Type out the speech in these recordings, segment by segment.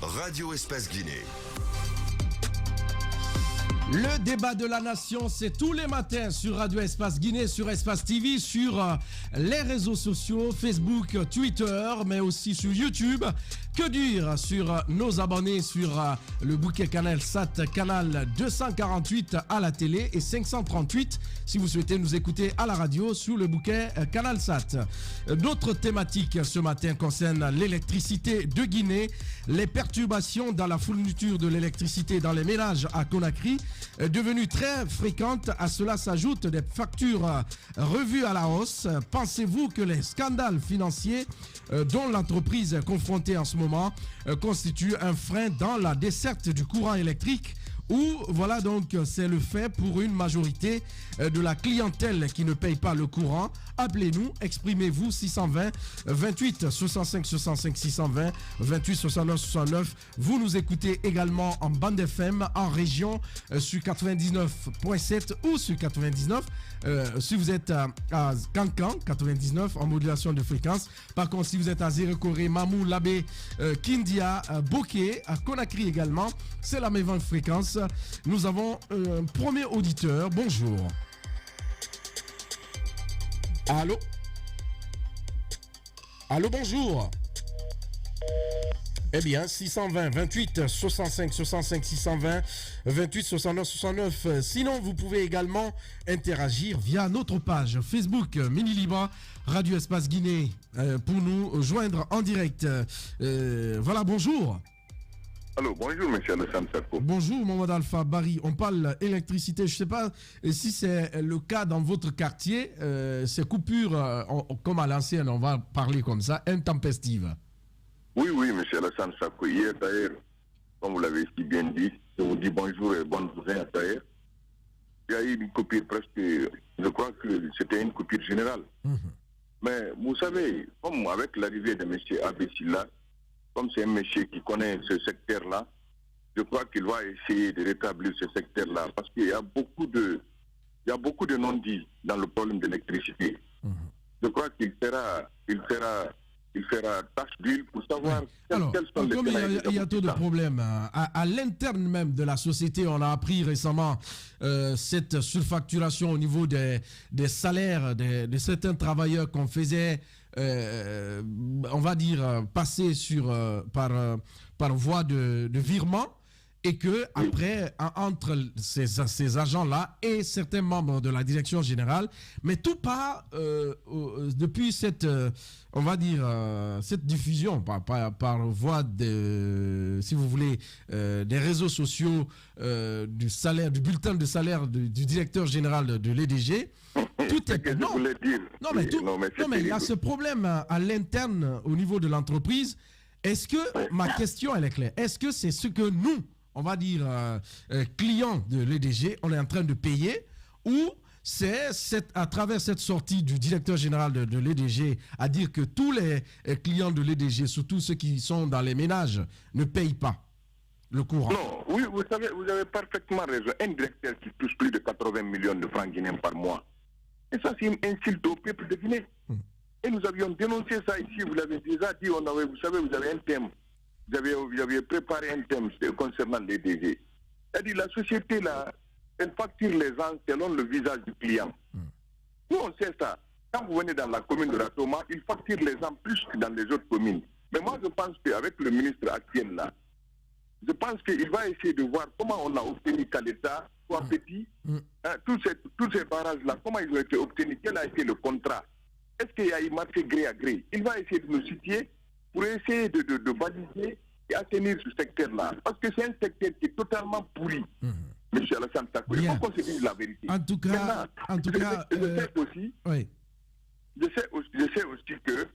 Radio Espace Guinée. Le débat de la nation, c'est tous les matins sur Radio Espace Guinée, sur Espace TV, sur les réseaux sociaux, Facebook, Twitter, mais aussi sur YouTube. Que dire sur nos abonnés sur le bouquet Canal Sat, canal 248 à la télé et 538 si vous souhaitez nous écouter à la radio sur le bouquet Canal Sat. D'autres thématiques ce matin concernent l'électricité de Guinée, les perturbations dans la fourniture de l'électricité dans les ménages à Conakry, devenues très fréquentes. À cela s'ajoutent des factures revues à la hausse. Pensez-vous que les scandales financiers dont l'entreprise est confrontée en ce moment constituent un frein dans la desserte du courant électrique? Ou voilà donc c'est le fait pour une majorité de la clientèle qui ne paye pas le courant. Appelez-nous, exprimez-vous 620 28 65 65 620 28 69 69. Vous nous écoutez également en bande FM en région sur 99.7 ou sur 99 si vous êtes à Cancan 99 en modulation de fréquence. Par contre si vous êtes à Zérekoré, Mamou, Labé, Kindia, Bokeh, à Conakry également, c'est la même fréquence. Nous avons un premier auditeur. Bonjour. Allô? Allô, bonjour. Eh bien, 620 28 65 65 620 28 69 69. Sinon, vous pouvez également interagir via notre page Facebook Mini Libre Radio Espace Guinée pour nous joindre en direct. Voilà, bonjour. Allô, bonjour, monsieur Alassane Sako. Bonjour, Mohamed Alpha Barry. On parle électricité. Je ne sais pas si c'est le cas dans votre quartier. Ces coupures, comme à l'ancienne, on va parler comme ça, intempestives. Oui, monsieur Alassane Sako. Hier, d'ailleurs, comme vous l'avez si bien dit, je vous dis bonjour et bonne journée d'ailleurs. Il y a eu une coupure presque, je crois que c'était une coupure générale. Mais vous savez, comme avec l'arrivée de monsieur Abessila, comme c'est un monsieur qui connaît ce secteur-là, je crois qu'il va essayer de rétablir ce secteur-là parce qu'il y a beaucoup de non-dits dans le problème de l'électricité. Je crois qu'il fera tâche d'huile pour savoir quels sont les problèmes. Il y a trop de problèmes. À l'interne même de la société, on a appris récemment cette surfacturation au niveau des salaires de certains travailleurs qu'on faisait, on va dire, passer par voie de virement. Et que après, entre ces agents-là et certains membres de la direction générale, mais tout part depuis cette, on va dire, cette diffusion par voie de, si vous voulez, des réseaux sociaux, du salaire, du bulletin de salaire du directeur général de l'EDG. Tout est non, mais il y a ce problème à l'interne au niveau de l'entreprise. Est-ce que ma question elle est claire? Est-ce que c'est ce que nous, on va dire, clients de l'EDG, on est en train de payer, ou c'est à travers cette sortie du directeur général de l'EDG à dire que tous les clients de l'EDG, surtout ceux qui sont dans les ménages, ne payent pas le courant? Non, oui, vous avez parfaitement raison. Un directeur qui touche plus de 80 millions de francs guinéens par mois. Et ça, c'est une insulte au peuple de Guinée. Et nous avions dénoncé ça ici, vous l'avez déjà dit, vous savez, vous avez un thème. Vous avez préparé un thème concernant les DG. C'est-à-dire la société, là, elle facture les gens selon le visage du client. Nous, on sait ça. Quand vous venez dans la commune de Ratoma, il facture les gens plus que dans les autres communes. Mais moi, je pense qu'avec le ministre actuel, là, je pense qu'il va essayer de voir comment on a obtenu qu'à l'État soit petit. Tous ces barrages-là, comment ils ont été obtenus, quel a été le contrat? Est-ce qu'il y a eu marché gré à gré? Il va essayer de nous situer pour essayer de baliser et atteindre ce secteur-là. Parce que c'est un secteur qui est totalement pourri. Monsieur Alassane Sako, il faut qu'on se dise la vérité. En tout cas, je sais aussi que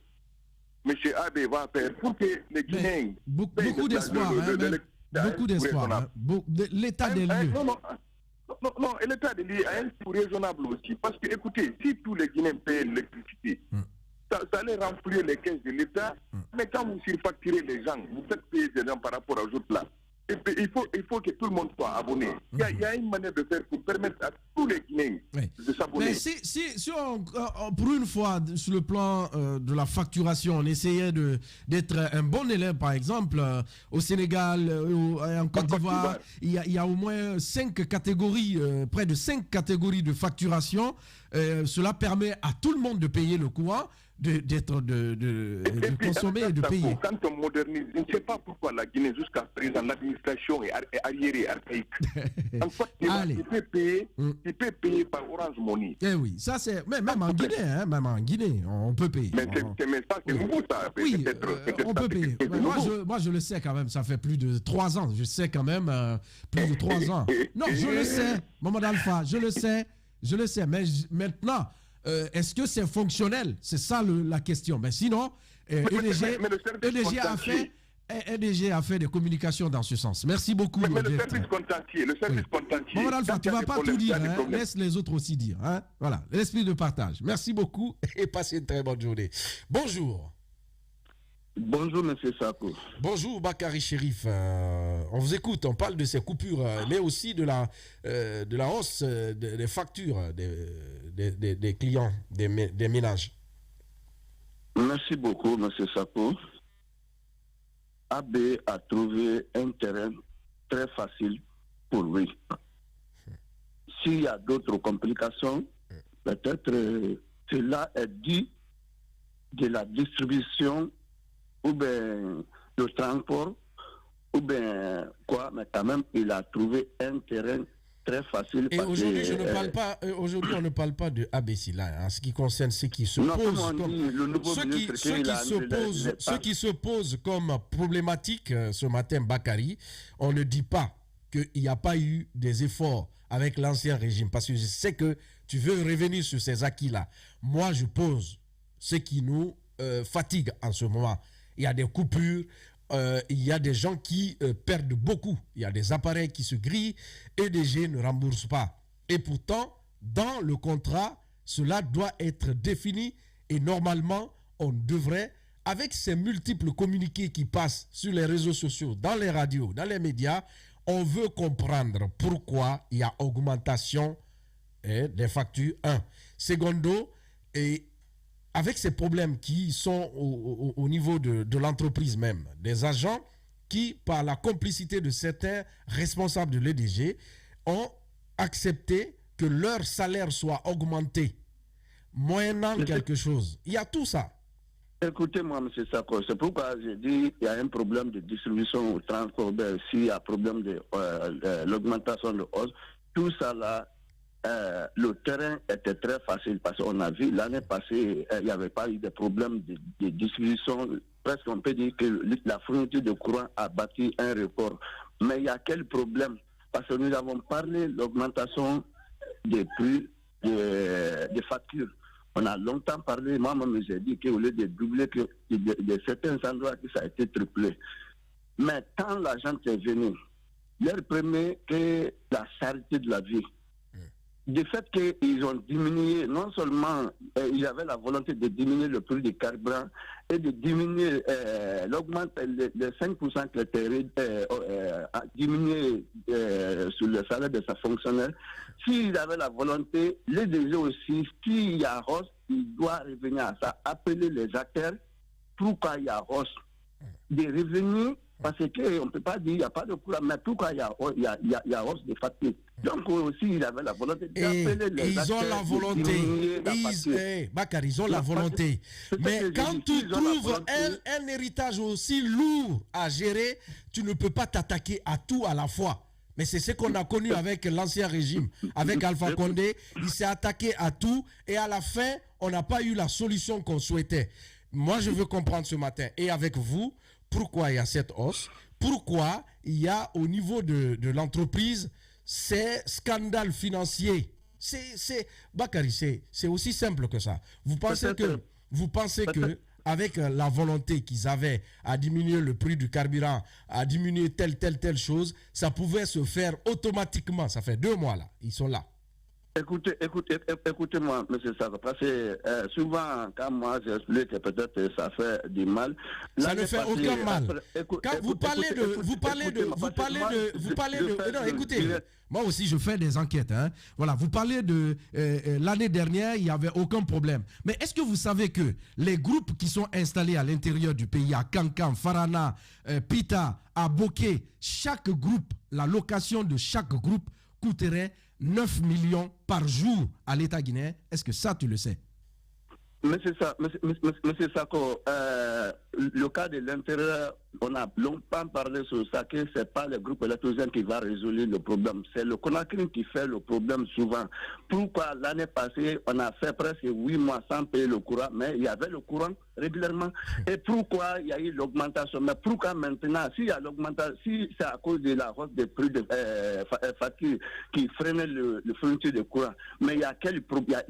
monsieur Abe va faire pour que les Guinéens... Beaucoup d'espoir. Beaucoup d'espoir. L'état des lieux. Non, et l'état des lieux a un coût raisonnable aussi. Parce que, écoutez, si tous les Guinéens paient l'électricité, ça allait remplir les caisses de l'État. Mais quand vous surfacturez les gens, vous faites payer des gens par rapport aux autres là. il faut que tout le monde soit abonné. Il y a une manière de faire pour permettre à tous les Guinéens de s'abonner. Mais si on, pour une fois, sur le plan de la facturation, on essayait d'être un bon élève, par exemple, au Sénégal, en Côte d'Ivoire, il y a au moins 5 catégories, près de 5 catégories de facturation. Cela permet à tout le monde de payer le courant, de consommer et de payer. Quand on modernise, je ne sais pas pourquoi la Guinée, jusqu'à présent, l'administration est arriérée, archaïque. En fait, tu peux payer par Orange Money. Eh oui, ça c'est même en Guinée, hein, même en Guinée, on peut payer. Mais ça, c'est nouveau, ça. Oui, on peut payer. Moi, je le sais quand même, ça fait plus de 3 ans. Je sais quand même plus de 3 ans. Non, je le sais, Mamadou Alpha, je le sais. Mais maintenant, est-ce que c'est fonctionnel? C'est ça la question. Mais sinon, EDG a fait des communications dans ce sens. Merci beaucoup. Mais le service contentieux. Mamadou Alpha, tu ne vas pas tout dire. Hein? Laisse les autres aussi dire. Hein? Voilà, l'esprit de partage. Merci beaucoup et passez une très bonne journée. Bonjour. Bonjour, M. Sako. Bonjour, Bakary Chérif. On vous écoute, on parle de ces coupures, mais aussi de la hausse des factures des clients, des ménages. Merci beaucoup, M. Sako. AB a trouvé un terrain très facile pour lui. S'il y a d'autres complications, peut-être cela est dû de la distribution ou bien le transport, ou bien quoi, mais quand même, il a trouvé un terrain très facile. Et aujourd'hui, on ne parle pas de ABC là, en ce qui concerne ce qui se pose, ce qui se pose comme problématique ce matin, Bakary. On ne dit pas qu'il n'y a pas eu des efforts avec l'ancien régime, parce que je sais que tu veux revenir sur ces acquis-là. Moi, je pose ce qui nous fatigue en ce moment. Il y a des coupures, il y a des gens qui perdent beaucoup. Il y a des appareils qui se grillent, EDG ne rembourse pas. Et pourtant, dans le contrat, cela doit être défini et normalement, on devrait, avec ces multiples communiqués qui passent sur les réseaux sociaux, dans les radios, dans les médias, on veut comprendre pourquoi il y a augmentation des factures. Secondo, et avec ces problèmes qui sont au niveau de l'entreprise même, des agents qui, par la complicité de certains responsables de l'EDG, ont accepté que leur salaire soit augmenté, moyennant quelque chose. Il y a tout ça. Écoutez-moi, M. Sako, c'est pourquoi j'ai dit qu'il y a un problème de distribution au transport, s'il y a un problème de l'augmentation de hausse, tout ça là, le terrain était très facile parce qu'on a vu l'année passée, il n'y avait pas eu de problème de distribution. Presque on peut dire que la fourniture de courant a battu un record. Mais il y a quel problème? Parce que nous avons parlé de l'augmentation des prix des factures. On a longtemps parlé, moi-même j'ai dit qu'au lieu de doubler, que de certains endroits, que ça a été triplé. Mais quand l'argent est venu, leur premier que la charité de la vie. Du fait qu'ils ont diminué, non seulement ils avaient la volonté de diminuer le prix du carburant et de diminuer, l'augmentation de 5% qui était diminué sur le salaire de sa fonctionnaire. S'ils avaient la volonté, les DG aussi, s'il y a hausse, il doit revenir à ça, appeler les acteurs, pourquoi il y a hausse des revenus. Parce qu'on ne peut pas dire qu'il n'y a pas de courant, mais pourquoi il y a hausse des factures. Donc aussi, ils avaient la volonté d'appeler les acteurs. Ils ont la volonté. Bakary, ils ont la volonté. Mais quand tu trouves un héritage aussi lourd à gérer, tu ne peux pas t'attaquer à tout à la fois. Mais c'est ce qu'on a connu avec l'ancien régime, avec Alpha Condé. Il s'est attaqué à tout et à la fin, on n'a pas eu la solution qu'on souhaitait. Moi, je veux comprendre ce matin, et avec vous, pourquoi il y a cette hausse, pourquoi il y a au niveau de l'entreprise ces scandales financiers. Bakary, c'est aussi simple que ça. Vous pensez que avec la volonté qu'ils avaient à diminuer le prix du carburant, à diminuer telle chose, ça pouvait se faire automatiquement. Ça fait 2 mois là, ils sont là. Écoutez-moi, M. Sako, parce que souvent, quand moi j'explique que peut-être ça fait du mal. Ça ne fait aucun mal. Quand vous parlez de, non, écoutez, moi aussi je fais des enquêtes. Hein. Voilà, vous parlez de l'année dernière, il n'y avait aucun problème. Mais est-ce que vous savez que les groupes qui sont installés à l'intérieur du pays, à Kankan, Farana, Pita, à Boké, chaque groupe, la location de chaque groupe coûterait 9 millions par jour à l'État guinéen? Est-ce que ça, tu le sais? Monsieur Sako, le cas de l'intérieur, on a longtemps parlé sur ça, que ce n'est pas le groupe électrogène qui va résoudre le problème. C'est le Conakry qui fait le problème souvent. Pourquoi l'année passée, on a fait presque 8 mois sans payer le courant, mais il y avait le courant régulièrement. Et pourquoi il y a eu l'augmentation? Mais pourquoi maintenant, s'il y a l'augmentation, si c'est à cause de la hausse des prix de facture qui freinait le fourniture de courant, mais il y a quel problème?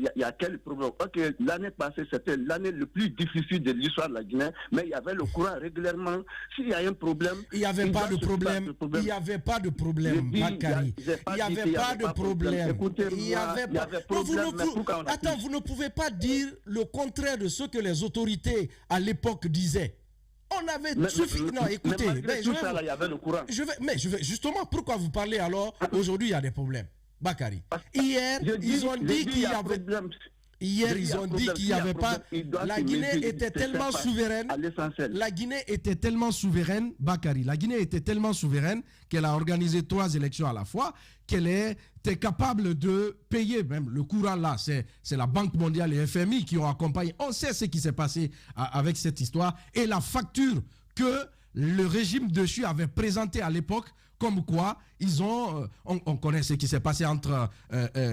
Ok, l'année passée, c'était l'année le plus difficile de l'histoire de la Guinée, mais il y avait le courant régulièrement. S'il y a un problème... Il n'y avait pas de problème. Il n'y avait pas de problème, Bakary. Il n'y avait pas de problème. Il n'y avait pas de problème. Attends, vous ne pouvez pas dire le contraire de ce que les autorités à l'époque disaient. On avait suffisamment... Non, écoutez, justement, pourquoi vous parlez alors? Aujourd'hui, il y a des problèmes. Bakary. Hier, ils ont dit qu'il y avait... Hier, ils ont dit qu'il n'y avait pas... La Guinée était tellement souveraine. La Guinée était tellement souveraine, Bakary. La Guinée était tellement souveraine qu'elle a organisé 3 élections à la fois, qu'elle était capable de payer même le courant là. C'est la Banque mondiale et le FMI qui ont accompagné. On sait ce qui s'est passé avec cette histoire. Et la facture que le régime dessus avait présentée à l'époque, comme quoi ils ont, on connaît ce qui s'est passé entre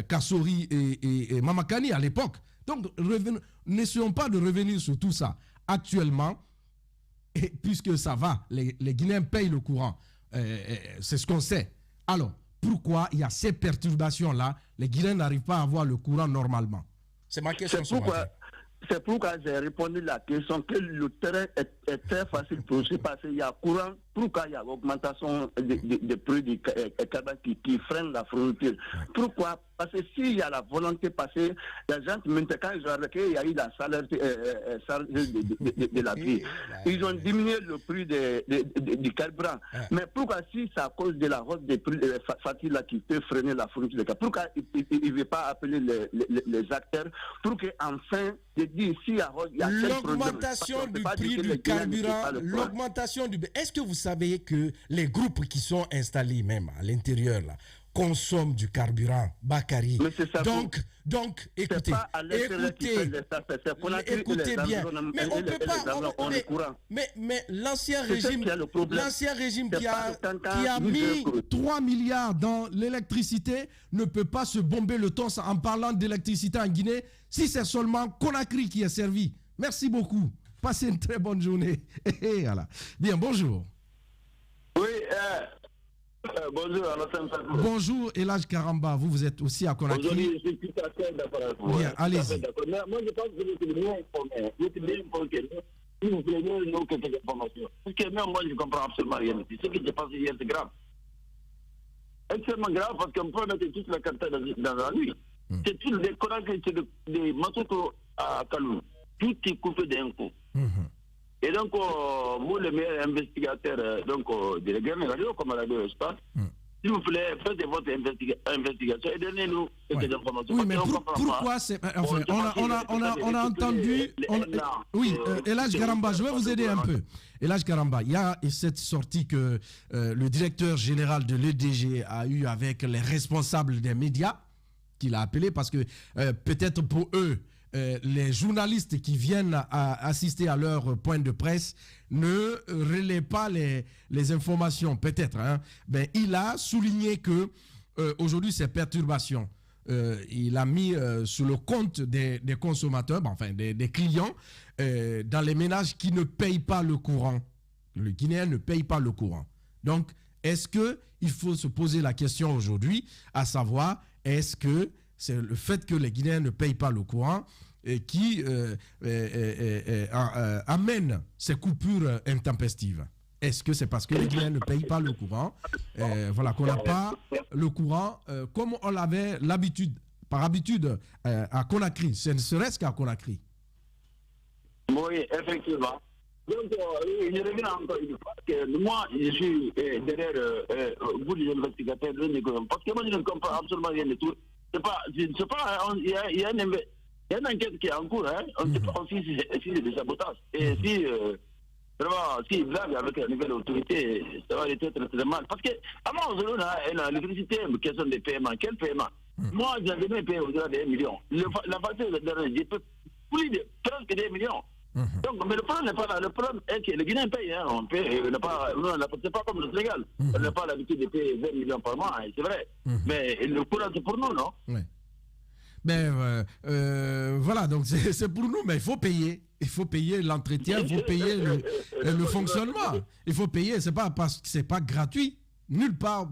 Kassori et Mamakani à l'époque. Donc, n'essayons pas de revenir sur tout ça. Actuellement, et puisque ça va, les Guinéens payent le courant. C'est ce qu'on sait. Alors, pourquoi il y a ces perturbations-là? Les Guinéens n'arrivent pas à avoir le courant normalement. C'est ma question. C'est pourquoi j'ai répondu à la question que le terrain est très facile pour se passer. Il y a courant. Pourquoi il y a augmentation des prix du carbone qui freine la fourniture? Pourquoi? Parce que s'il y a la volonté passée, les gens, quand ils ont arrêté, il y a eu la salaire de la vie. Ils ont diminué le prix du carburant. Mais pourquoi si c'est à cause de la hausse des prix de facture qui peut freiner la fourniture de carburant? Pourquoi il ne veut pas appeler les acteurs pour qu'enfin, s'il y a l'augmentation du prix du carburant, l'augmentation du... Est-ce que vous savez que les groupes qui sont installés même à l'intérieur là consomment du carburant, Bakary? Donc, écoutez bien. Mais on peut pas. Mais l'ancien régime qui a mis 3 milliards dans l'électricité ne peut pas se bomber le torse en parlant d'électricité en Guinée si c'est seulement Conakry qui est servi. Merci beaucoup. Passez une très bonne journée. Voilà. Bien, bonjour. Oui, bonjour. Bonjour, Elhadj Karamba. Vous êtes aussi à Conakry. Aujourd'hui, je suis tout à fait d'accord avec vous. Bien, allez-y. Moi, je pense que vous êtes bien informé. Vous êtes bien informé. Si vous voulez nous quelques informations. Parce que même moi, je ne comprends absolument rien. Ce qui s'est passé hier, c'est grave. Extrêmement grave parce qu'on peut mettre toute la carte dans la nuit. C'est tout le Conakry, c'est des Masoto à Kalou. Tout est coupé d'un coup. Et donc, moi, le meilleur investigateur de la Guinée radio, comme la radio Espace, s'il vous plaît, faites votre investigation et donnez-nous quelques informations. Oui, mais pourquoi c'est... Enfin, on a entendu... Oui, Elhadj Karamba, je vais vous aider un peu. Elhadj Karamba, il y a cette sortie que le directeur général de l'EDG a eu avec les responsables des médias, qu'il a appelé, parce que peut-être pour eux, les journalistes qui viennent assister à leur point de presse ne relaient pas les informations, peut-être. Hein. Ben, il a souligné que aujourd'hui, ces perturbations, il a mis sur le compte des consommateurs, enfin des clients, dans les ménages qui ne payent pas le courant. Le Guinéen ne paye pas le courant. Donc, est-ce qu'il faut se poser la question aujourd'hui, à savoir, est-ce que c'est le fait que les Guinéens ne payent pas le courant qui amène ces coupures intempestives? Est-ce que c'est parce que les Guinéens ne payent pas le courant, voilà, qu'on n'a pas le courant comme on avait l'habitude par habitude à Conakry, ce ne serait-ce qu'à Conakry. Oui, effectivement. Donc, je reviens encore une fois que moi, je suis derrière vous, les investigateurs, parce que moi, je ne comprends absolument rien de tout. C'est pas, il y a une enquête qui est en cours, hein. On ne sait pas aussi si c'est des sabotages. Et si, vraiment, s'ils blaguent avec la nouvelle autorité, ça va être très mal. Parce que, avant, on a l'électricité, question de paiement. Quel paiement? Moi, j'ai jamais payé au-delà de 1 million. La facture, j'ai payé plus de presque 2 millions. Donc, mais le problème n'est pas là. Le problème est que le Guinéen paye. Hein. On paye, c'est pas comme le Sénégal. On n'a pas l'habitude de payer 20 millions par mois, hein, c'est vrai. Mais le courant, c'est pour nous, non? Oui. Ben, voilà, donc c'est pour nous, mais il faut payer. Il faut payer l'entretien, il faut payer le fonctionnement. Il faut payer, c'est pas parce que c'est pas gratuit. Nulle part,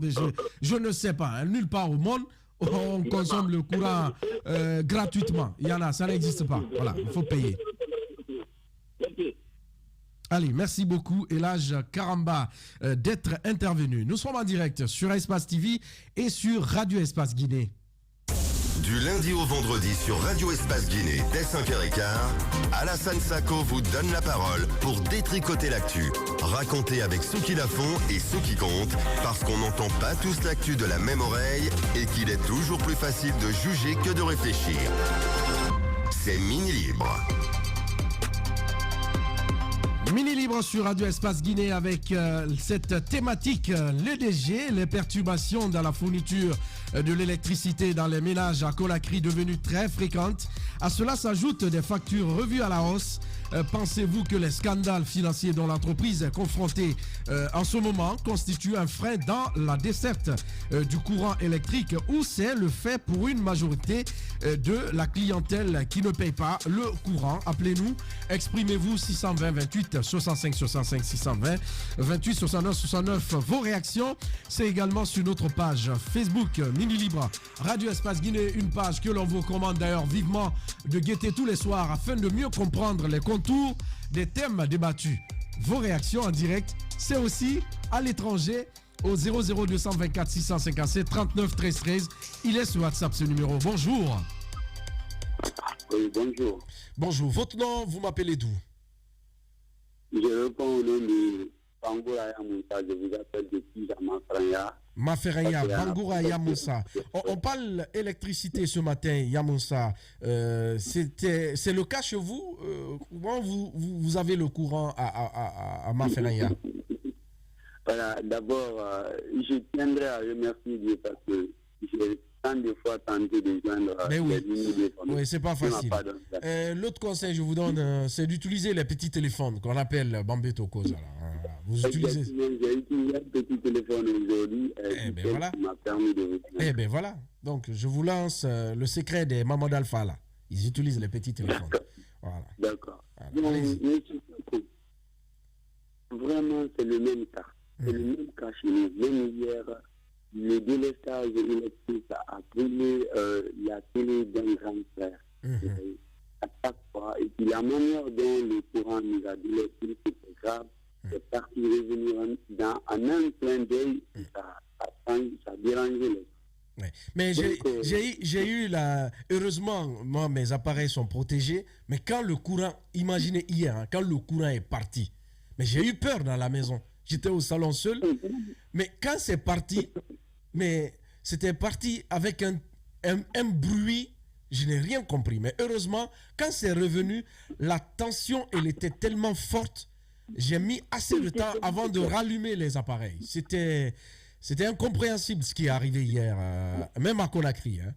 je ne sais pas, hein, nulle part au monde, on consomme le courant gratuitement. Il y en a, ça n'existe pas. Voilà, il faut payer. Allez, merci beaucoup, Elhaj Karamba, d'être intervenu. Nous sommes en direct sur Espace TV et sur Radio Espace Guinée. Du lundi au vendredi sur Radio Espace Guinée, dès 5h15, Alassane Sako vous donne la parole pour détricoter l'actu. Raconter avec ceux qui la font et ceux qui comptent, parce qu'on n'entend pas tous l'actu de la même oreille et qu'il est toujours plus facile de juger que de réfléchir. C'est Mini Libre. Mini Libre sur Radio Espace Guinée avec cette thématique, l'EDG, les perturbations dans la fourniture de l'électricité dans les ménages à Conakry devenues très fréquentes. À cela s'ajoutent des factures revues à la hausse. Pensez-vous que les scandales financiers dont l'entreprise est confrontée en ce moment constituent un frein dans la desserte du courant électrique ou c'est le fait pour une majorité de la clientèle qui ne paye pas le courant? Appelez-nous, exprimez-vous 620 28 65 65 620 28 69 69. Vos réactions, c'est également sur notre page Facebook Mini Libre Radio Espace Guinée, une page que l'on vous recommande d'ailleurs vivement de guetter tous les soirs afin de mieux comprendre les contours des thèmes débattus. Vos réactions en direct, c'est aussi à l'étranger au 00224 657 39 13 13. Il est sur WhatsApp ce numéro. Bonjour. Oui, bonjour. Bonjour. Votre nom, vous m'appelez d'où? Je réponds au nom de Bangouraya Moussa. Je vous appelle depuis Mafraya. Mafraya, Bangouraya Moussa. On parle électricité ce matin, Yamoussa. C'est le cas chez vous? Comment vous avez le courant à Mafraya? Voilà, d'abord, je tiendrai à remercier Dieu parce que j'ai tant de fois tenté de joindre les lignes de téléphone. Oui, c'est pas facile. L'autre conseil que je vous donne, c'est d'utiliser les petits téléphones qu'on appelle Bambeto Koza. Vous utilisez. J'ai utilisé un petit téléphone aujourd'hui qui m'a permis de vous. Eh bien voilà. Donc je vous lance le secret des Mamad Alpha là. Ils utilisent les petits téléphones. Voilà. D'accord. Vraiment, c'est le même cas. C'est le même cas chez nous. Même hier, le délestage électrique a brûlé la télé d'un grand frère. À chaque fois. Et puis la manière dont le courant nous a délaissé, c'était grave. C'est parti revenir en un plein d'œil. Ça a dérangé les. Ouais. Mais j'ai eu la... Heureusement, moi, mes appareils sont protégés. Mais quand le courant, imaginez hier, hein, quand le courant est parti, mais j'ai eu peur dans la maison. J'étais au salon seul. Mais quand c'est parti, mais c'était parti avec un bruit, je n'ai rien compris. Mais heureusement, quand c'est revenu, la tension, elle était tellement forte. J'ai mis assez de temps avant de rallumer les appareils. C'était incompréhensible ce qui est arrivé hier, même à Conakry. Hein.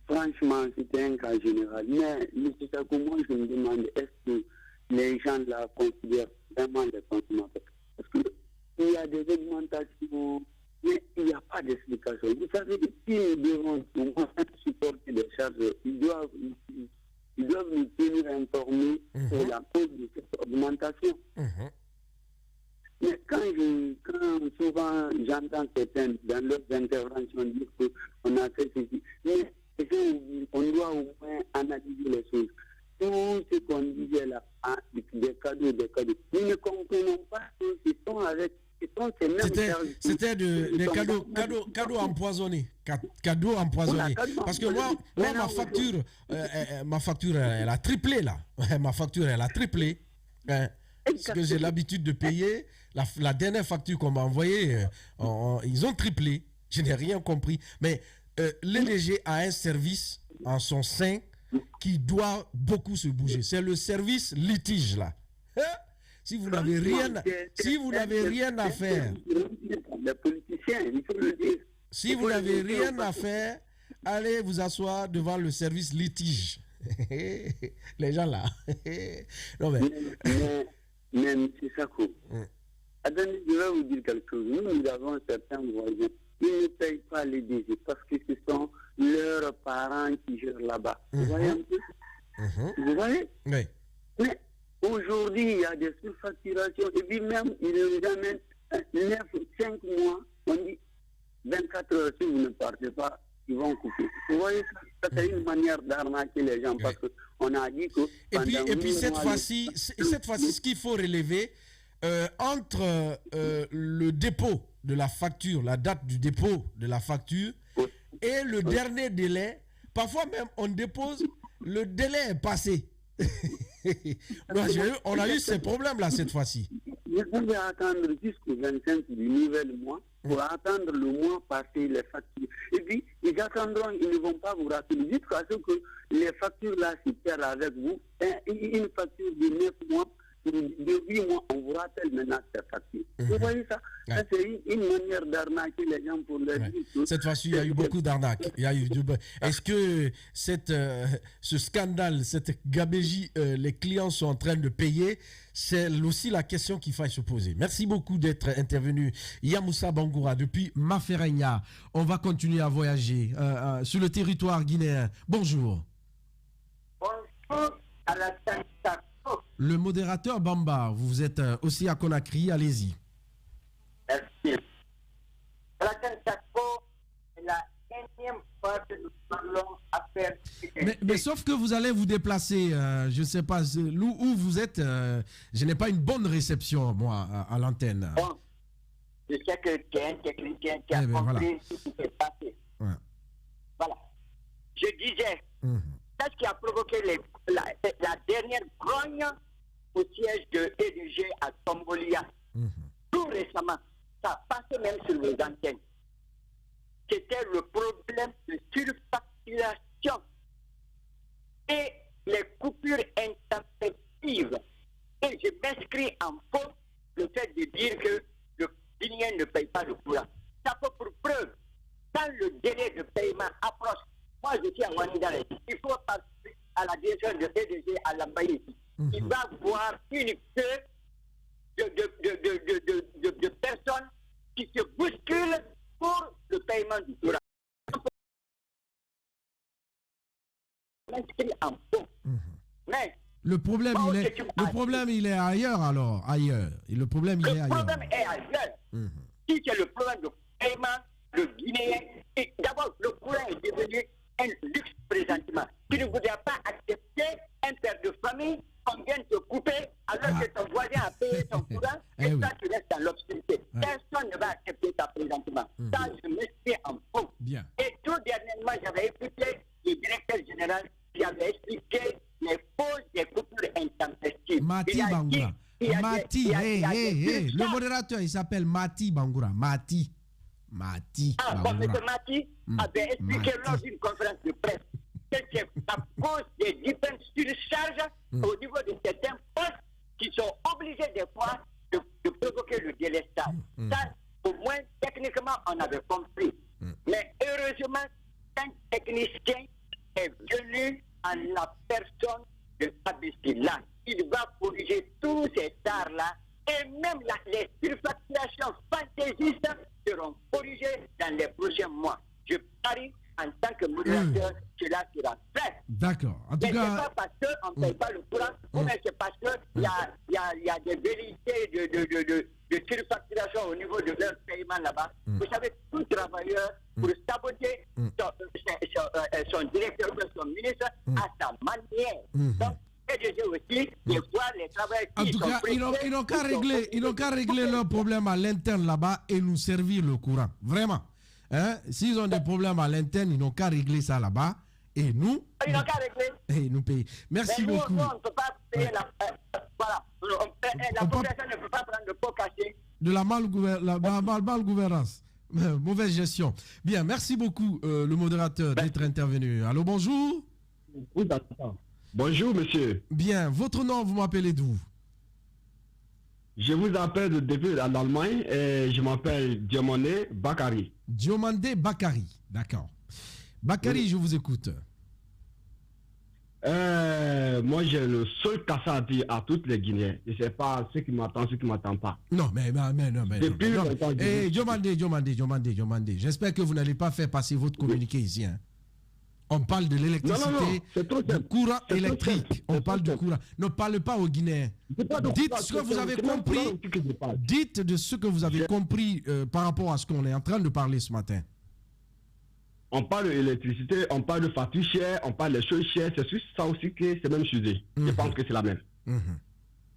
Franchement, c'était un cas général. Mais c'est ça que moi je me demande, est-ce que les gens là considèrent vraiment les consommateurs? Parce qu'il y a des augmentations, mais il n'y a pas d'explication. Vous savez, si nous devons supporter des charges, ils doivent nous tenir informés sur la cause de cette augmentation. Mais quand souvent j'entends certains dans leurs interventions dire qu'on a fait ceci, mais on doit au moins analyser les choses. Tout ce qu'on disait là, des cadeaux, nous ne comprenons pas ce qu'ils font avec C'était des cadeaux empoisonnés. Cadeaux empoisonnés. Parce que moi ma facture, elle a triplé là. Ma facture, elle a triplé. Parce que j'ai l'habitude de payer. La dernière facture qu'on m'a envoyée, ils ont triplé. Je n'ai rien compris. Mais l'EDG a un service en son sein qui doit beaucoup se bouger. C'est le service litige là. Si vous n'avez rien à faire, les politiciens, il faut le dire. Si vous n'avez rien à faire, allez vous asseoir devant le service litige. Les gens là. Non mais M. Sako, attendez, je vais vous dire quelque chose. Nous avons certains voisins. Ils ne payent pas les DG parce que ce sont leurs parents qui gèrent là-bas. Vous voyez un peu? Vous voyez? Oui. Mais aujourd'hui, il y a des surfacturations. Et puis même, ils nous amènent 5 mois. On dit 24 heures, si vous ne partez pas, ils vont couper. Vous voyez, ça c'est une manière d'arnaquer les gens parce qu'on a dit que... Et puis cette fois-ci, ce qu'il faut relever, entre le dépôt de la facture, la date du dépôt de la facture et le dernier délai, parfois même on dépose, le délai est passé. On a eu ces problèmes-là cette fois-ci. Vous pouvez attendre jusqu'au 25 du nouvel mois pour attendre le mois passé les factures. Et puis, ils attendront, ils ne vont pas vous rappeler jusqu'à ce que les factures-là se perdent avec vous. Une facture de 9 mois, de 8 mois, on vous rappelle maintenant ces factures. Vous voyez ça? Ça c'est une manière d'arnaquer les gens pour leur dire. Cette fois-ci, il y a eu beaucoup d'arnaques. Est-ce que ce scandale, cette gabégie, les clients sont en train de payer? C'est aussi la question qu'il faille se poser. Merci beaucoup d'être intervenu. Yamoussa Bangoura, depuis Mafereña. On va continuer à voyager sur le territoire guinéen. Bonjour. Bonjour à la Sainte-Sacre. Le modérateur Bamba, vous êtes aussi à Conakry, allez-y. Merci. La Sainte-Sacre est la énième fois que nous parlons affaire. Mais sauf que vous allez vous déplacer, je ne sais pas où vous êtes, je n'ai pas une bonne réception, moi, à l'antenne. Bon, je sais que tu es un technicien qui a compris ce qui s'est passé. Ouais. Voilà. Je disais, c'est ce qui a provoqué la dernière grogne au siège de EDG à Tombolia. Tout récemment, ça passait même sur les antennes. C'était le problème de surfacturation et les coupures intempestives. Et je m'inscris en faux le fait de dire que le Guinéen ne paye pas le courant. Ça fait pour preuve, quand le délai de paiement approche, moi je suis à Wanidale, il faut passer à la direction de EDG à l'Ambaye. Il va voir une queue de personnes qui se bousculent pour le paiement du courant. En faux. Mais le problème, il est ailleurs alors, ailleurs. Le problème, il est ailleurs. Le problème est ailleurs. Si c'est le problème de paiement, le Guinéen, d'abord, le courant est devenu un luxe présentement. Tu ne voudrais pas accepter un père de famille qu'on vient te couper alors que ton voisin a payé son courant et toi tu restes dans l'obscurité. Personne ne va accepter ça présentement. Ça, je me suis en faux. Bien. Et tout dernièrement, j'avais écouté le directeur général qui avait expliqué les causes des coupures intempestives. Mati Bangoura. Le modérateur, il s'appelle Mati Bangoura. Mati. Bon, M. Mati avait expliqué lors d'une conférence de presse que c'est à cause des différentes surcharges au niveau de certains postes qui sont obligés des fois de provoquer le délestage. Ça, au moins, techniquement, on avait compris. Mais heureusement, un technicien est venu à la personne de Abissi-là. Il va corriger tous ces tares-là et même les surfacturations fantaisistes seront corrigées dans les prochains mois. Je parie en tant que modérateur, cela sera fait. D'accord. En tout cas, c'est pas parce qu'on ne paye pas le courant, ou bien c'est parce qu'il y a des vérités de surfacturation au niveau de leur paiement là-bas. Vous savez, tout travailleur, pour saboter son directeur ou son ministre à sa manière. Donc, PDG aussi, des fois, les travailleurs En qui tout sont cas, ils n'ont qu'à régler leurs problèmes à l'interne là-bas et nous servir le courant. Vraiment. Hein? S'ils ont des problèmes à l'interne, ils n'ont qu'à régler ça là-bas et nous. Ils n'ont qu'à régler. Et nous payer. Merci mais beaucoup. Nous, on ne peut pas payer voilà. La population ne peut pas prendre le pot caché. De la malgouvernance. Mauvaise gestion. Bien, merci beaucoup, le modérateur, d'être intervenu. Allô, bonjour. Oui, d'accord. Bonjour, monsieur. Bien, votre nom, vous m'appelez d'où? Je vous appelle depuis l'Allemagne et je m'appelle Diomandé Bakari. Diomandé Bakari, d'accord. Bakari, oui. Je vous écoute. Moi, j'ai le seul cassage à dire à toutes les Guinéens. Je ne sais pas ceux qui m'attendent, ceux qui ne m'attendent pas. Non, mais depuis longtemps. Diomandé. J'espère que vous n'allez pas faire passer votre communiqué ici. Hein. On parle de l'électricité, du courant électrique. On parle du courant. Ne parlez pas aux Guinéens. Dites ce que vous avez compris. Dites de ce que vous avez compris par rapport à ce qu'on est en train de parler ce matin. On parle de l'électricité, on parle de factures chères, on parle des choses chères. C'est juste ça aussi que c'est le même sujet. Je pense que c'est la même.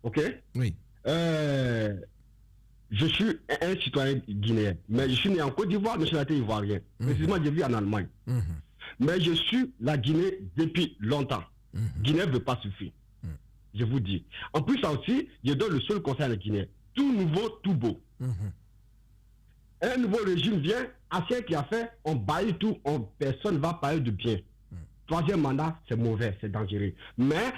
OK? Oui. Je suis un citoyen guinéen, mais je suis né en Côte d'Ivoire, nationalité ivoirienne. Précisément, je vis en Allemagne. Mais je suis la Guinée depuis longtemps. Guinée ne veut pas suffire. Je vous dis. En plus, ça aussi, je donne le seul conseil à la Guinée. Tout nouveau, tout beau. Un nouveau régime vient, ancien qui a fait, on baille tout, personne ne va parler de bien. Troisième mandat, c'est mauvais, c'est dangereux. Mais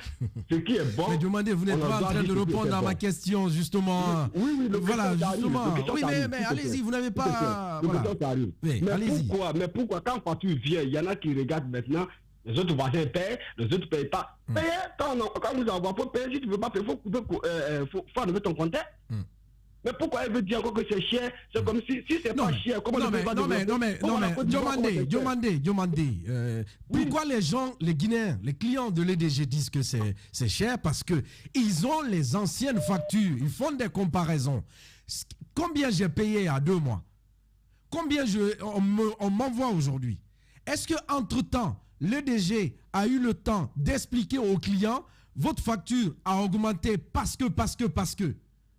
ce qui est bon... Mais demandez, vous n'êtes pas en train de répondre à ma question, justement. Oui, voilà, justement. Oui, mais allez-y, vous n'avez pas... Voilà. Oui, mais pourquoi quand facture vient, il y en a qui regardent maintenant, les autres voisins paient, les autres ne payent pas. Payez, quand nous envoie, il faut payer, si tu ne veux pas payer, il faut enlever ton compte. Mais pourquoi elle veut dire encore que c'est cher? C'est comme si c'est pas cher. Comment non, mais, demandez. Pourquoi les gens, les Guinéens, les clients de l'EDG disent que c'est cher? Parce que ils ont les anciennes factures. Ils font des comparaisons. Combien j'ai payé à 2 mois? Combien on m'envoie aujourd'hui? Est-ce qu'entre-temps, l'EDG a eu le temps d'expliquer aux clients votre facture a augmenté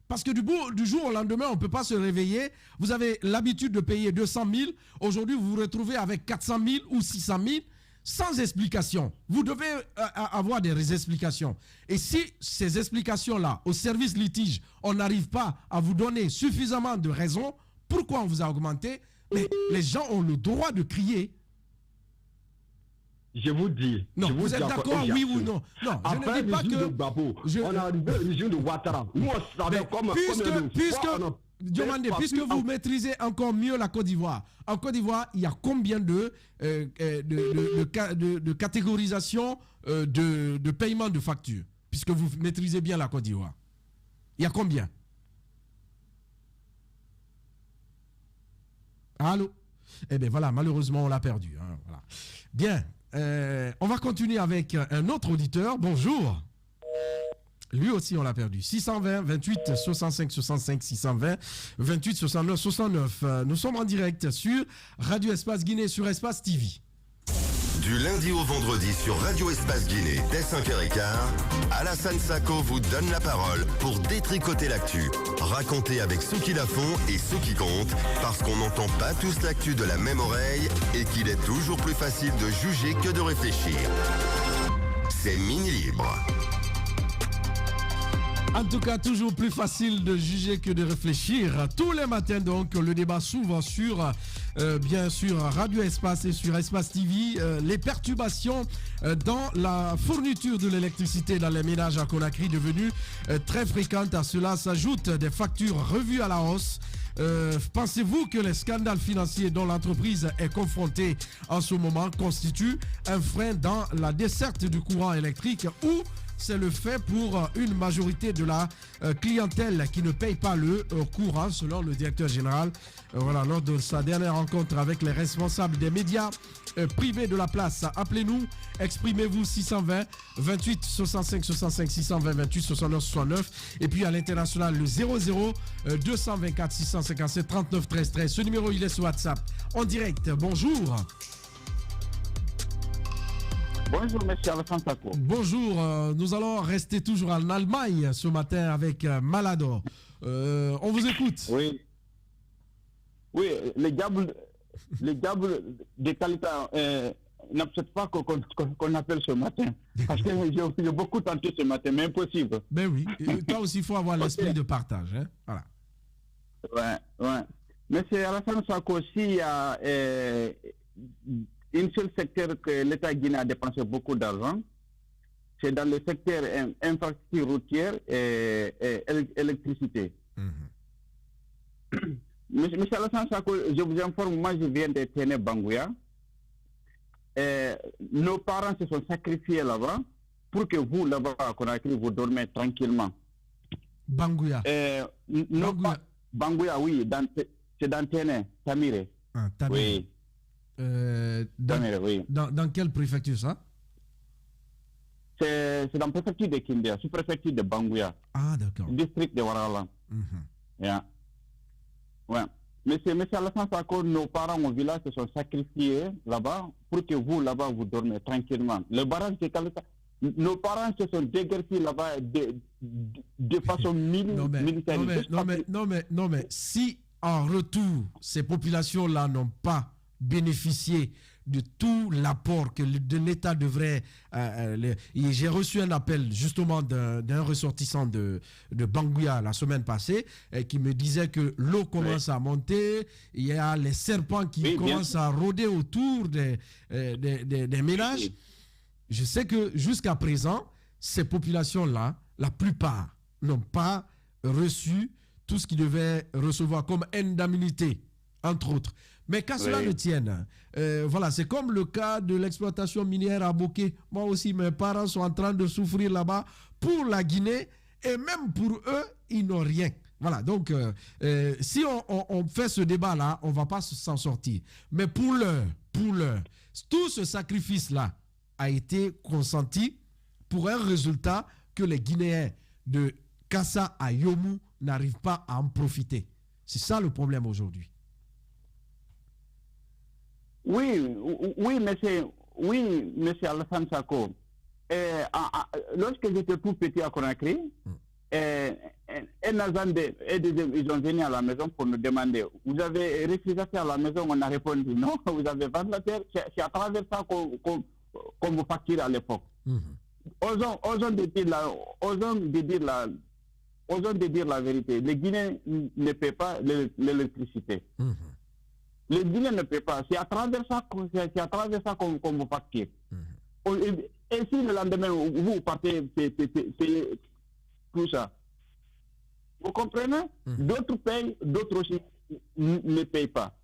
parce que du jour au lendemain, on ne peut pas se réveiller. Vous avez l'habitude de payer 200 000. Aujourd'hui, vous vous retrouvez avec 400 000 ou 600 000 sans explication. Vous devez avoir des explications. Et si ces explications-là, au service litige, on n'arrive pas à vous donner suffisamment de raisons, pourquoi on vous a augmenté, mais les gens ont le droit de crier. Je vous dis. Non, vous êtes d'accord, oui ou non? Non, je ne dis pas que... On a arrivé au régime de Ouattara. Nous, on savait puisque vous maîtrisez encore mieux la Côte d'Ivoire. En Côte d'Ivoire, il y a combien de catégorisation de paiement de factures? Puisque vous maîtrisez bien la Côte d'Ivoire. Il y a combien? Allô? Eh bien voilà, malheureusement, on l'a perdu. Hein, voilà. Bien. On va continuer avec un autre auditeur. Bonjour. Lui aussi, on l'a perdu. 620 28 65 65 620 28 69 69. Nous sommes en direct sur Radio Espace Guinée, sur Espace TV. Du lundi au vendredi sur Radio Espace Guinée, dès 5h15, Alassane Sako vous donne la parole pour détricoter l'actu. Raconter avec ceux qui la font et ceux qui comptent, parce qu'on n'entend pas tous l'actu de la même oreille et qu'il est toujours plus facile de juger que de réfléchir. C'est Mini Libre. En tout cas, toujours plus facile de juger que de réfléchir. Tous les matins, donc, le débat s'ouvre sur, bien sûr, Radio Espace et sur Espace TV. Les perturbations dans la fourniture de l'électricité dans les ménages à Conakry devenues très fréquentes. À cela s'ajoutent des factures revues à la hausse. Pensez-vous que les scandales financiers dont l'entreprise est confrontée en ce moment constituent un frein dans la desserte du courant électrique ou c'est le fait pour une majorité de la clientèle qui ne paye pas le courant, selon le directeur général. Voilà, lors de sa dernière rencontre avec les responsables des médias privés de la place. Appelez-nous, exprimez-vous 620 28 65 65 620 28 69 69. Et puis à l'international, le 00 224 657 39 13 13. Ce numéro, il est sur WhatsApp. En direct, bonjour. Bonjour, monsieur Alassane Sako. Bonjour, nous allons rester toujours en Allemagne ce matin avec Malado. On vous écoute. Oui. Oui, les diables de qualité n'acceptent pas qu'on appelle ce matin. Parce que j'ai beaucoup tenté ce matin, mais impossible. Ben oui, toi aussi, il faut avoir l'esprit de partage. Hein? Voilà. Ouais. Monsieur Alassane Sako, s'il y a un seul secteur que l'État guinéen a dépensé beaucoup d'argent, c'est dans le secteur infrastructure routière et électricité. Monsieur Alassane Sako, je vous informe, moi je viens de Téné Bangouya. Nos parents se sont sacrifiés là-bas pour que vous, là-bas, à Conakry, vous dormez tranquillement. Bangouya. Bangouya, oui, c'est dans Téné, Tamire. Ah, Tamire. Oui. Tamire, oui. Dans quelle préfecture ça? C'est dans la préfecture de Kindé, sous-préfecture de Bangouya. Ah, d'accord. District de Warala. Yeah. Ouais. Monsieur Alassane Sako, nos parents au village se sont sacrifiés là-bas pour que vous, là-bas, vous dormez tranquillement. Le barrage de Kaleta, nos parents se sont déguerpis là-bas de façon militaire. Non, mais si en retour, ces populations-là n'ont pas bénéficié de tout l'apport que l'État devrait... J'ai reçu un appel justement d'un ressortissant de Bangouya la semaine passée qui me disait que l'eau commence à monter, il y a les serpents qui commencent à rôder autour des ménages. Je sais que jusqu'à présent, ces populations-là, la plupart n'ont pas reçu tout ce qu'ils devaient recevoir comme indemnité, entre autres. Mais qu'à cela ne tienne, voilà, c'est comme le cas de l'exploitation minière à Boké. Moi aussi, mes parents sont en train de souffrir là-bas pour la Guinée et même pour eux, ils n'ont rien. Voilà, donc si on fait ce débat-là, on ne va pas s'en sortir. Mais pour l'heure, tout ce sacrifice-là a été consenti pour un résultat que les Guinéens de Kassa à Yomu n'arrivent pas à en profiter. C'est ça le problème aujourd'hui. Oui, monsieur Alassane Sako. Lorsque j'étais tout petit à Conakry, ils ont venu à la maison pour nous demander, vous avez réfrigéré à la maison? On a répondu non, vous avez ventilateur. C'est à travers ça qu'on vous facture à l'époque. Osons de dire la vérité. Les Guinéens ne paient pas l'électricité. Les Guinéens ne paient pas. C'est à travers ça qu'on vous facture. Et si le lendemain, vous partez payer tout ça, vous comprenez? D'autres payent, d'autres aussi ne payent pas.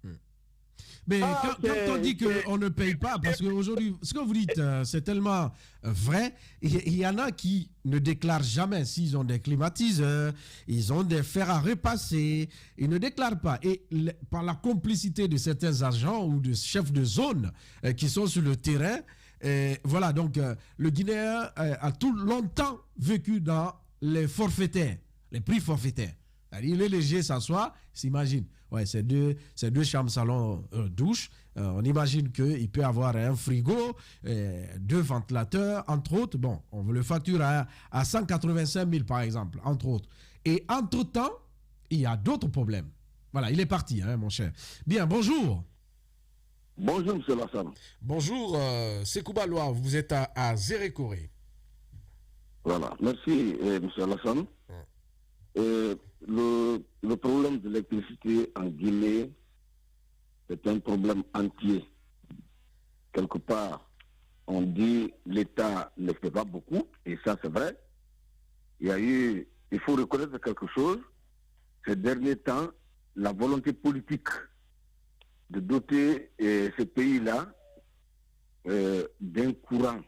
Mais quand on dit qu'on ne paye pas, parce qu'aujourd'hui, ce que vous dites, c'est tellement vrai, il y en a qui ne déclarent jamais s'ils ont des climatiseurs, ils ont des fers à repasser, ils ne déclarent pas. Et par la complicité de certains agents ou de chefs de zone qui sont sur le terrain, voilà, donc le Guinéen a tout longtemps vécu dans les forfaitaires, les prix forfaitaires. Il est léger, s'assoit, s'imagine. Ouais, c'est deux chambres, salon, douche. On imagine qu'il peut avoir un frigo, 2 ventilateurs, entre autres. Bon, on le facture à 185 000, par exemple, entre autres. Et entre-temps, il y a d'autres problèmes. Voilà, il est parti, hein, mon cher. Bien, bonjour. Bonjour, M. Lassane. Bonjour, Sekouba Loa, vous êtes à Zérékoré. Voilà, merci, M. Lassane. Le problème de l'électricité en Guinée est un problème entier. Quelque part, on dit l'État ne fait pas beaucoup, et ça c'est vrai. Il faut reconnaître quelque chose. Ces derniers temps, la volonté politique de doter ce pays-là d'un courant,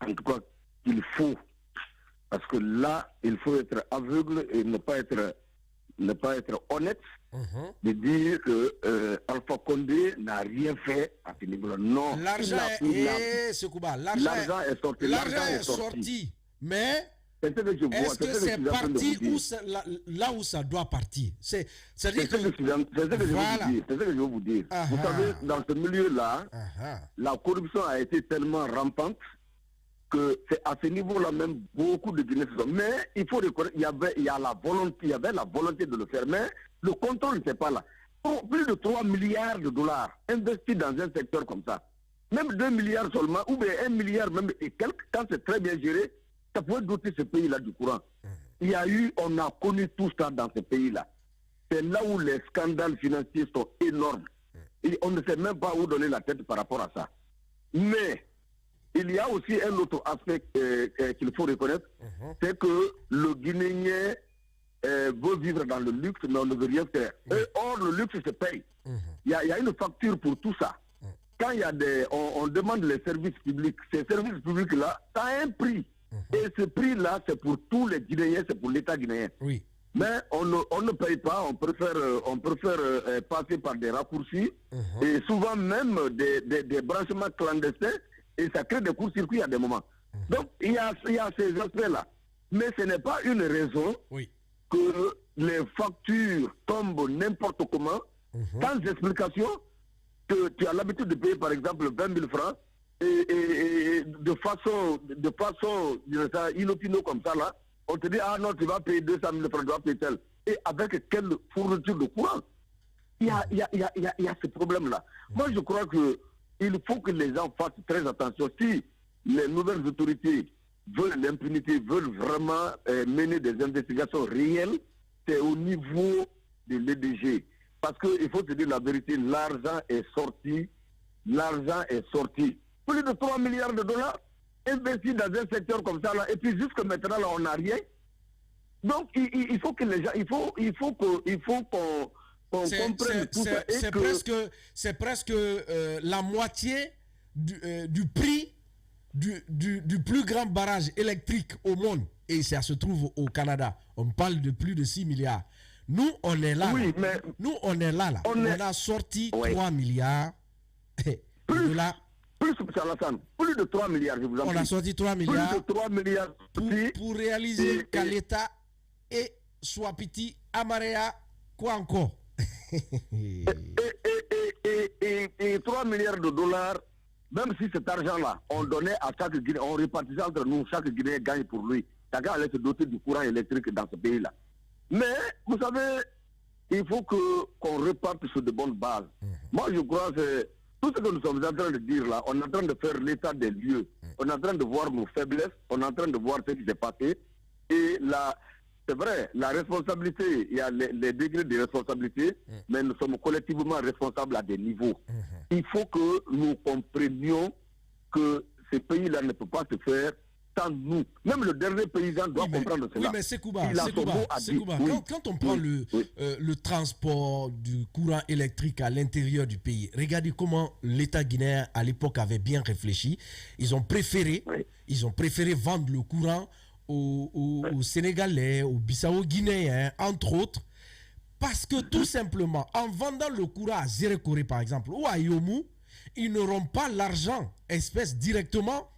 en tout cas qu'il faut. Parce que là, il faut être aveugle et ne pas être honnête de dire que Alpha Condé n'a rien fait à ce niveau-là. Non. L'argent est sorti. Mais C'est ce que je vois. Est-ce que c'est parti là où ça doit partir? C'est ce que je veux vous dire. Vous savez, dans ce milieu-là, la corruption a été tellement rampante que c'est à ce niveau-là même beaucoup de Guinéens. Mais il faut reconnaître, il y avait la volonté de le faire, mais le contrôle n'était pas là. Plus de 3 milliards de dollars investis dans un secteur comme ça, même 2 milliards seulement, ou bien 1 milliard même et quelques, quand c'est très bien géré, ça pourrait doter ce pays-là du courant. On a connu tout ça dans ce pays-là. C'est là où les scandales financiers sont énormes. Et on ne sait même pas où donner la tête par rapport à ça. Mais il y a aussi un autre aspect qu'il faut reconnaître, c'est que le Guinéen veut vivre dans le luxe, mais on ne veut rien faire. Or, le luxe se paye. Il y a une facture pour tout ça. Quand il y a on demande les services publics, ces services publics-là, ça a un prix. Et ce prix-là, c'est pour tous les Guinéens, c'est pour l'État guinéen. Oui. Mais on ne paye pas, on préfère passer par des raccourcis, et souvent même des branchements clandestins, et ça crée des courts-circuits à des moments. Donc, il y a ces aspects-là. Mais ce n'est pas une raison que les factures tombent n'importe comment, sans explication, que tu as l'habitude de payer, par exemple, 20 000 francs, et de façon inopinée comme ça, là, on te dit, ah non, tu vas payer 200 000 francs, tu vas payer tel. Et avec quelle fourniture de courant? Il y a ce problème-là. Moi, je crois qu'il faut que les gens fassent très attention. Si les nouvelles autorités veulent l'impunité, veulent vraiment mener des investigations réelles, c'est au niveau de l'EDG. Parce qu'il faut te dire la vérité, l'argent est sorti. Plus de 3 milliards de dollars investis dans un secteur comme ça, là, et puis jusque maintenant, là, on n'a rien. Donc, il faut que les gens, il faut qu'on comprenne tout ça. C'est presque la moitié du prix du plus grand barrage électrique au monde. Et ça se trouve au Canada. On parle de plus de 6 milliards. Nous, on est là. Oui, là. Nous, on est là. On a sorti 3 milliards de dollars. Plus de 3 milliards, je vous en prie. On a sorti 3 milliards, plus de 3 milliards pour réaliser Kaleta et Swapiti, Amarea, quoi encore? et 3 milliards de dollars, même si cet argent-là, on donnait à chaque Guinéen, on répartissait entre nous, chaque Guinéen gagne pour lui. Chacun allait se doter du courant électrique dans ce pays-là. Mais, vous savez, il faut qu'on reparte sur de bonnes bases. Moi, je crois que tout ce que nous sommes en train de dire là, on est en train de faire l'état des lieux. On est en train de voir nos faiblesses, on est en train de voir ce qui s'est passé. Et c'est vrai, la responsabilité, il y a les degrés de responsabilité, mais nous sommes collectivement responsables à des niveaux. Il faut que nous comprenions que ce pays-là ne peut pas se faire sans nous. Même le dernier paysan doit comprendre cela. Oui, mais c'est Kouba. Quand on prend le transport du courant électrique à l'intérieur du pays, regardez comment l'État guinéen à l'époque avait bien réfléchi. Ils ont préféré vendre le courant aux Sénégalais, aux Bissau-Guinéens, entre autres, parce que tout simplement, en vendant le courant à Zérekoré, par exemple, ou à Yomu, ils n'auront pas l'argent espèce directement,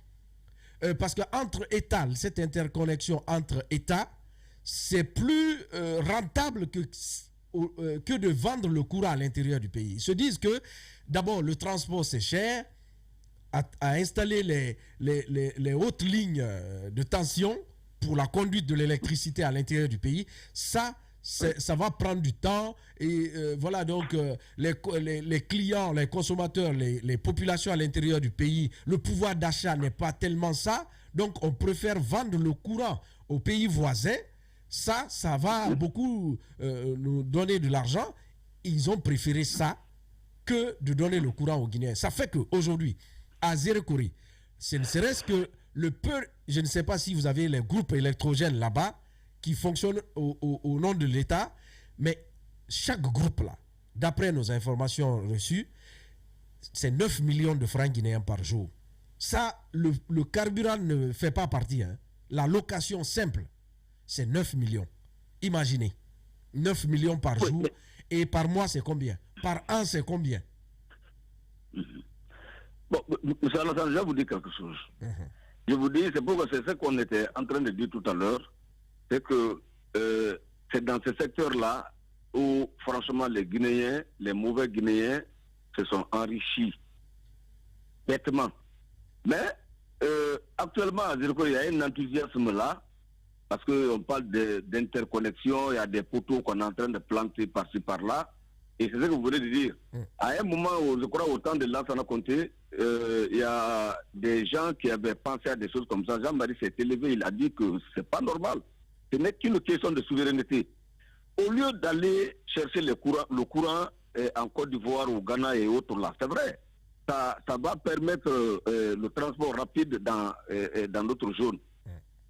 parce qu'entre États, cette interconnexion entre États, c'est plus rentable que de vendre le courant à l'intérieur du pays. Ils se disent que, d'abord, le transport, c'est cher, à installer les hautes lignes de tension pour la conduite de l'électricité à l'intérieur du pays, ça va prendre du temps. Et voilà, donc les clients, les consommateurs, les populations à l'intérieur du pays, le pouvoir d'achat n'est pas tellement ça. Donc on préfère vendre le courant aux pays voisins. Ça va beaucoup nous donner de l'argent. Ils ont préféré ça que de donner le courant aux Guinéens. Ça fait qu'aujourd'hui, à Zérekoré, ce ne serait-ce que je ne sais pas si vous avez les groupes électrogènes là-bas qui fonctionnent au nom de l'État, mais chaque groupe là, d'après nos informations reçues, c'est 9 millions de francs guinéens par jour. Ça, le carburant ne fait pas partie. La location simple, c'est 9 millions. Imaginez, 9 millions par jour, et par mois c'est combien? Par an c'est combien? Bon, M. Alassane, je vais vous dire quelque chose. Je vous dis, c'est pourquoi c'est ce qu'on était en train de dire tout à l'heure, c'est que c'est dans ce secteur-là où, franchement, les Guinéens, les mauvais Guinéens, se sont enrichis bêtement. Mais actuellement, il y a un enthousiasme là, parce qu'on parle d'interconnexion, il y a des poteaux qu'on est en train de planter par-ci par-là. Et c'est ce que vous voulez dire. À un moment où, je crois, au temps de Lansana Conté, il y a des gens qui avaient pensé à des choses comme ça. Jean-Marie s'est élevé, il a dit que c'est pas normal. Ce n'est qu'une question de souveraineté. Au lieu d'aller chercher le courant en Côte d'Ivoire, au Ghana et autres là, c'est vrai, ça va permettre le transport rapide dans notre zone.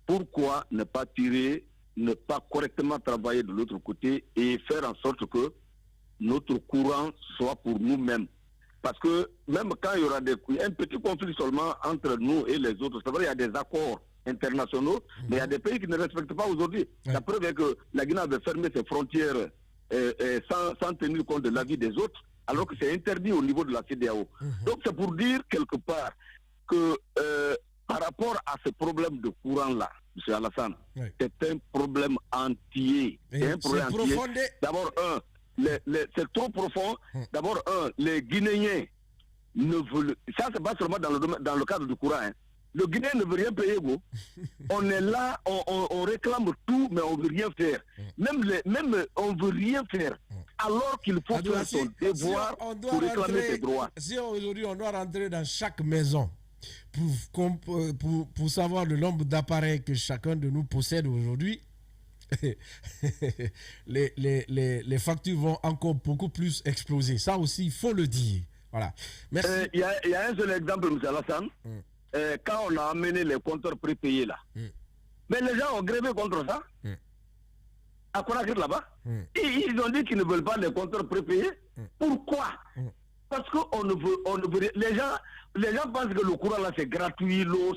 Pourquoi ne pas tirer, ne pas correctement travailler de l'autre côté et faire en sorte que notre courant soit pour nous-mêmes? Parce que même quand il y aura un petit conflit seulement entre nous et les autres, c'est vrai, il y a des accords internationaux, mais il y a des pays qui ne respectent pas aujourd'hui. La preuve est que la Guinée avait fermé ses frontières sans tenir compte de l'avis des autres, alors que c'est interdit au niveau de la CEDEAO. Donc c'est pour dire quelque part que par rapport à ce problème de courant-là, M. Alassane, c'est un problème entier. C'est un problème entier. D'abord, c'est trop profond. D'abord, les Guinéens ne veulent... Ça, c'est pas seulement dans le cadre du courant. Hein. Le Guinéen ne veut rien payer, go. On est là, on réclame tout, mais on ne veut rien faire. Même on ne veut rien faire. Alors qu'il faut faire son devoir pour réclamer ses droits. Si aujourd'hui on doit rentrer dans chaque maison pour savoir le nombre d'appareils que chacun de nous possède aujourd'hui, les factures vont encore beaucoup plus exploser. Ça aussi, il faut le dire. Voilà. Merci. Il y a un seul exemple, M. Alassane. Quand on a amené les compteurs prépayés là, mais les gens ont grévé contre ça. À Conakry là-bas, ils ont dit qu'ils ne veulent pas les compteurs prépayés. Pourquoi? Parce qu'on ne veut, les gens pensent que le courant là c'est gratuit, l'eau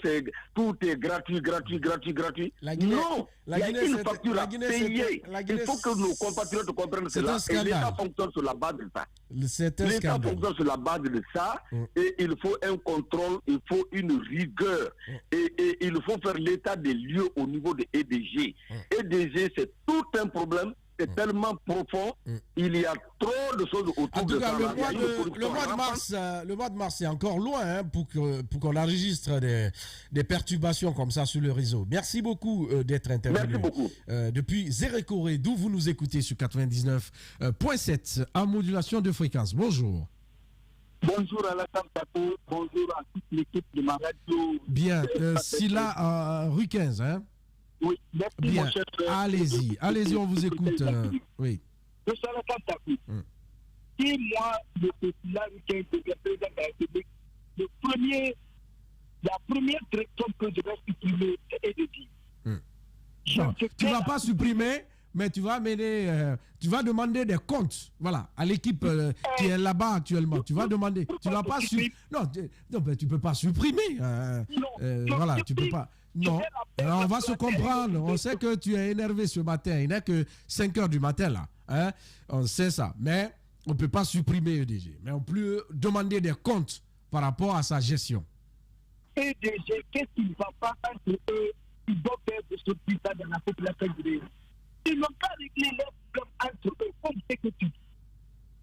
tout est gratuit. Non, il y a une facture à payer. Il faut que nos compatriotes comprennent cela. Et l'État fonctionne sur la base de ça. L'État fonctionne sur la base de ça. Et il faut un contrôle, il faut une rigueur. Et il faut faire l'état des lieux au niveau de EDG. EDG, c'est tout un problème. C'est tellement profond, il y a trop de choses autour en tout de cas, ça. Le mois de mars, c'est encore loin hein, pour qu'on enregistre des perturbations comme ça sur le réseau. Merci beaucoup d'être intervenu. Merci beaucoup. Depuis Zérékoré, d'où vous nous écoutez sur 99.7 en modulation de fréquence. Bonjour. Bonjour à la Tampako, bonjour à toute l'équipe de ma radio. Bien, Silla rue 15, hein? Oui, merci bien. Mon cher. Allez-y, on vous écoute. Oui. Je suis à la Tampako. Si moi, je suis là, je suis président de la République, la première direction que je vais supprimer est de dire. Tu ne vas pas supprimer, mais tu vas tu vas demander des comptes, voilà, à l'équipe qui est là-bas actuellement. Tu vas demander, tu vas pas mais tu peux pas supprimer. Voilà, tu peux pas. Non, alors on va se comprendre. On sait que tu es énervé ce matin. Il n'est que 5 heures du matin là. Hein? On sait ça. Mais on ne peut pas supprimer EDG. Mais on peut demander des comptes par rapport à sa gestion. EDG, qu'est-ce qui ne va pas entre eux? Ils doivent faire de ce putain dans la population guinéenne. Ils n'ont pas réglé leurs problèmes entre eux, comme c'est que tu dis.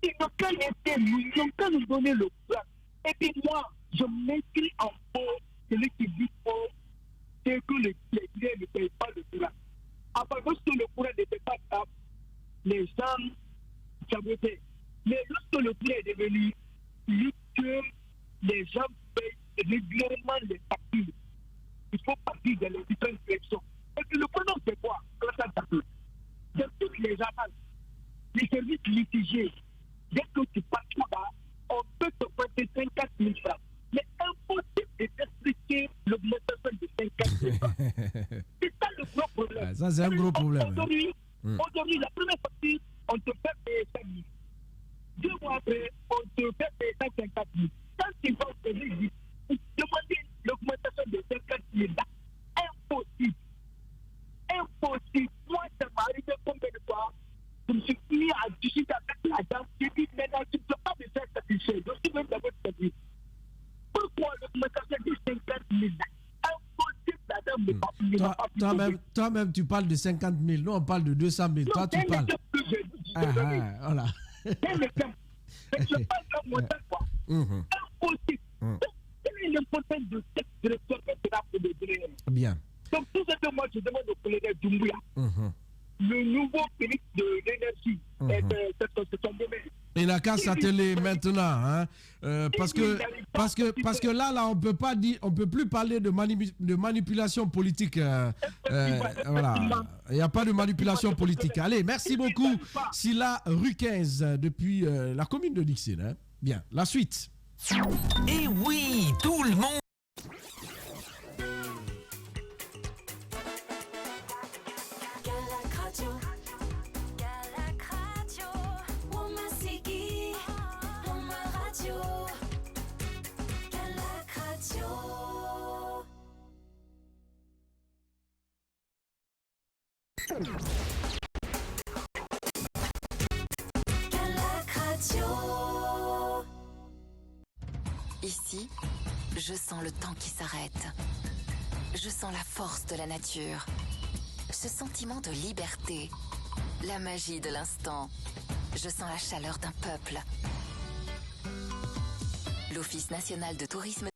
Ils n'ont qu'à laisser, ils n'ont qu'à nous donner le plan. Et puis moi, je m'inscris en faux celui qui dit faux. C'est que les Guinéens ne payent pas le courant. Après, lorsque le courant n'était pas stable, les gens sabotaient. Mais lorsque le courant est devenu luxueux, les gens payent régulièrement les factures. Il faut partir dans les différentes directions. Et puis le problème, c'est quoi? C'est toutes les agences, les services litigés. Dès que tu pars là, on peut te prêter 54 000 francs. Mais impossible de t'expliquer l'augmentation de 54 000 francs. C'est ça le gros problème. Ça, c'est un gros problème. Aujourd'hui, la première partie, on te fait payer 5 000. 2 mois après, on te fait payer 154 000. Quand tu vas au service, demander l'augmentation de 54 000 là, impossible. Impossible. Moi, ça m'est arrivé combien de fois? Je me suis mis à discuter avec l'agent. J'ai dit, maintenant, tu ne peux pas me faire satisfaire. Je suis même dans votre service. Pourquoi l'augmentation de 50 000 là? Impossible. Toi-même, tu parles de 50 000. Nous, on parle de 200 000. Toi, tu parles. Voilà. Je parle d'un montant, quoi. Impossible. Quelle est l'importance de cette direction maintenant pour le Guinéen? Bien. Donc, tout ce que moi, je demande au colonel Doumbouya, le nouveau ministre de l'énergie, c'est son domaine. Il n'a qu'à s'atteler maintenant, hein, parce que là, on peut pas dire, on peut plus parler de manipulation politique. Voilà, il n'y a pas de manipulation politique. Allez, merci beaucoup, Sila Ruquez depuis la commune de Dixon. Hein. Bien, la suite. Et oui, tout le monde. Ici, je sens le temps qui s'arrête. Je sens la force de la nature. Ce sentiment de liberté. La magie de l'instant. Je sens la chaleur d'un peuple. L'Office national de tourisme